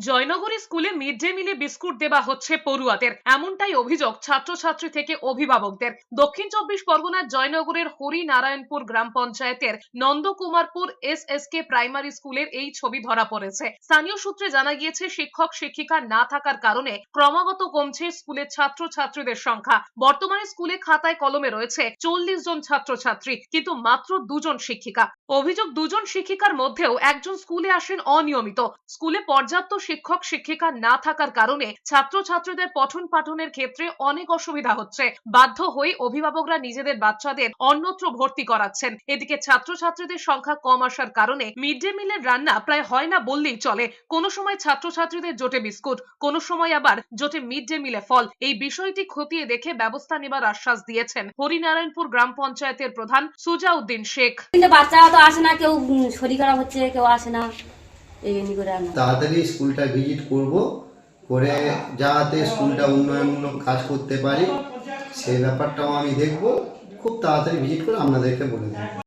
জয়নগরে স্কুলে mid day মিলে biscuit দেওয়া হচ্ছে পড়ুয়াদের, এমনটাই অভিযোগ ছাত্রছাত্রী থেকে অভিভাবকদের। দক্ষিণ চব্বিশ পরগনার জয়নগরের হরিনারায়ণপুর গ্রাম পঞ্চায়েতের নন্দকুমারপুর এসএসকে প্রাইমারি স্কুলের এই ছবি ধরা পড়েছে। স্থানীয় সূত্রে জানা গিয়েছে, শিক্ষক শিক্ষিকা না থাকার কারণে ক্রমাগত কমছে স্কুলের ছাত্রছাত্রীদের সংখ্যা। বর্তমানে স্কুলে খাতায় কলমে রয়েছে 40 জন ছাত্রছাত্রী, কিন্তু মাত্র 2 জন শিক্ষিকা। অভিযোগ, 2 জন শিক্ষিকার মধ্যেও একজন স্কুলে আসেন অনিয়মিত। স্কুলে পর্যাপ্ত শিক্ষক শিক্ষিকা না থাকার কারণে ছাত্রছাত্রীদের পঠন পাঠনের ক্ষেত্রে অনেক অসুবিধা হচ্ছে। বাধ্য হয়ে অভিভাবকরা নিজেদের বাচ্চাদের অন্যত্র ভর্তি করাচ্ছেন। এদিকে ছাত্রছাত্রীদের সংখ্যা কম আসার কারণে মিড ডে মিলের রান্না প্রায় হয় না বললেই চলে। কোনো সময় ছাত্রছাত্রীদের জোটে বিস্কুট, কোনো সময় আবার জোটে মিড ডে মিলে ফল। এই বিষয়টি খতিয়ে দেখে ব্যবস্থা নেবার আশ্বাস দিয়েছেন হরিনারায়ণপুর গ্রাম পঞ্চায়েতের প্রধান সুজাউদ্দিন শেখ। কিন্তু বাচ্চারা তো আসে না, কেউ শরীর খারাপ হচ্ছে, কেউ আসে না। তাড়াতাড়ি স্কুলটা ভিজিট করব, করে যাতে স্কুলটা উন্নয়নমূলক কাজ করতে পারি সেই ব্যাপারটাও আমি দেখব। খুব তাড়াতাড়ি ভিজিট করে আপনাদেরকে বলে দেবো।